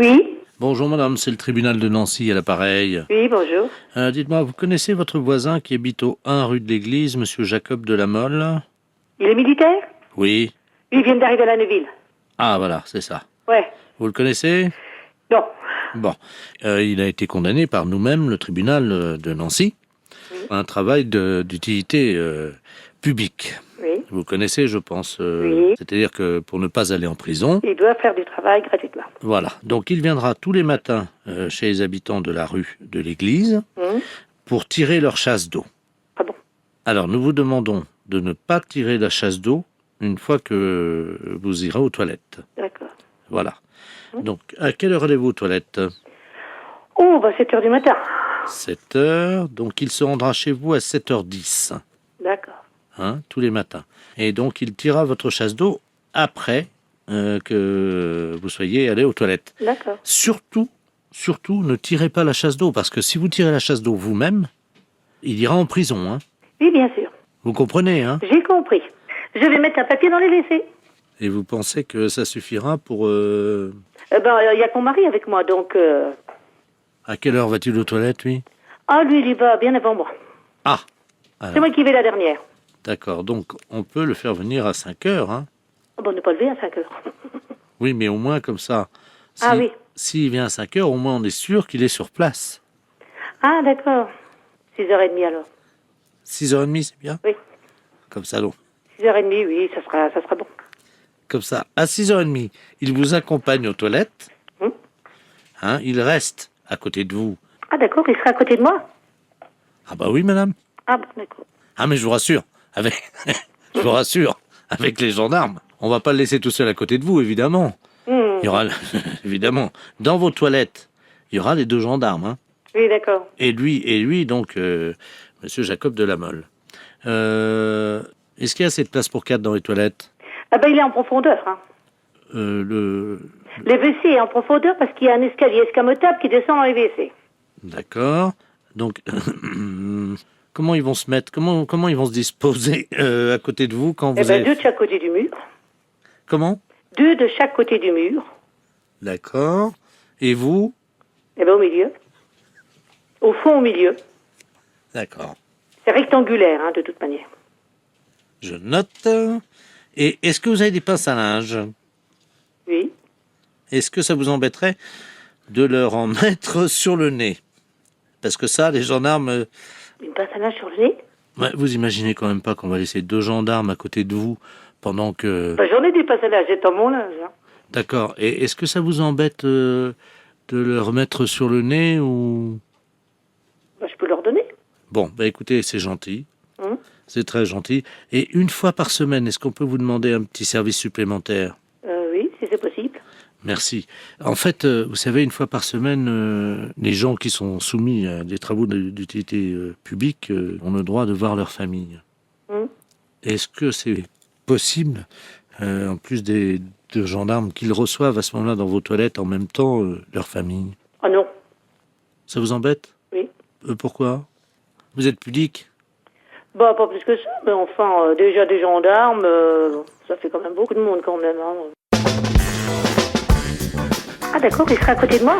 Oui, Bonjour madame, c'est le tribunal de Nancy à l'appareil. oui, bonjour. Dites-moi, vous connaissez votre voisin qui habite au 1 rue de l'Église, monsieur Jacob de la Mole? Il est militaire? Oui. Lui, il vient d'arriver à la Neuville. Ah voilà, c'est ça. Ouais. Vous le connaissez? Non. Bon. Il a été condamné par nous-mêmes, le tribunal de Nancy, Oui. à un travail d'utilité publique. Oui. Vous connaissez, je pense. Oui. C'est-à-dire que pour ne pas aller en prison, Il doit faire du travail gratuitement. voilà. Donc il viendra tous les matins chez les habitants de la rue de l'Église pour tirer leur chasse d'eau. Ah bon? Alors, nous vous demandons de ne pas tirer la chasse d'eau une fois que vous irez aux toilettes. D'accord. Voilà. Donc, à quelle heure allez-vous aux toilettes? Oh, 7 heures du matin. 7 heures. Donc, il se rendra chez vous à 7h10, D'accord. tous les matins. Et donc, il tirera votre chasse d'eau après que vous soyez allé aux toilettes. D'accord. Surtout, ne tirez pas la chasse d'eau, parce que si vous tirez la chasse d'eau vous-même, il ira en prison. Oui, bien sûr. Vous comprenez, J'ai compris. Je vais mettre un papier dans les WC. Et vous pensez que ça suffira pour... Il y a mon mari avec moi, donc... À quelle heure va-t-il aux toilettes, lui? Ah, lui, il y va bien avant moi. Ah, C'est moi qui vais la dernière. d'accord. Donc, on peut le faire venir à 5 heures. Ah bon, on n'est pas levé à 5 heures. Oui, mais au moins comme ça. Ah oui. S'il vient à 5 heures, au moins on est sûr qu'il est sur place. Ah, d'accord. 6h30 alors. 6h30, c'est bien? Oui. Comme ça, donc. 6h30, oui, ça sera bon. Comme ça, à 6h30, il vous accompagne aux toilettes. Il reste à côté de vous. Ah, d'accord, il sera à côté de moi? Ah bah oui, madame. Ah, bon, d'accord. Ah, mais je vous rassure, je vous rassure, avec les gendarmes, on va pas le laisser tout seul à côté de vous, évidemment. Il y aura, évidemment, dans vos toilettes, il y aura les 2 gendarmes. Oui, d'accord. Et lui, donc, monsieur Jacob de la Mole. Est-ce qu'il y a assez de place pour 4 dans les toilettes? Ah il est en profondeur. Les WC est en profondeur parce qu'il y a un escalier escamotable qui descend dans les WC. D'accord. Donc, comment ils vont se mettre? Comment ils vont se disposer à côté de vous quand vous 2 de chaque côté du mur. Comment? 2 de chaque côté du mur. D'accord. Et vous? Au milieu. Au fond, au milieu. D'accord. C'est rectangulaire, de toute manière. Je note. Et est-ce que vous avez des pinces à linge? Oui. Est-ce que ça vous embêterait de leur en mettre sur le nez? Parce que ça, les gendarmes... Une pince à linge sur le nez? Ouais, vous imaginez quand même pas qu'on va laisser 2 gendarmes à côté de vous pendant que... J'en ai des pinces à linge, j'ai dans mon linge. D'accord. Et est-ce que ça vous embête de leur mettre sur le nez ou... Je peux leur donner. Bon, écoutez, c'est gentil. C'est très gentil. Et une fois par semaine, est-ce qu'on peut vous demander un petit service supplémentaire? Oui, si c'est possible. Merci. En fait, vous savez, une fois par semaine, les gens qui sont soumis à des travaux d'utilité publique ont le droit de voir leur famille. Est-ce que c'est possible, en plus des gendarmes, qu'ils reçoivent à ce moment-là dans vos toilettes en même temps leur famille? Ah non. Ça vous embête? Oui. Pourquoi? Vous êtes pudique? Pas plus que ça, mais enfin, déjà des gendarmes, ça fait quand même beaucoup de monde quand même. Ah d'accord, il sera à côté de moi?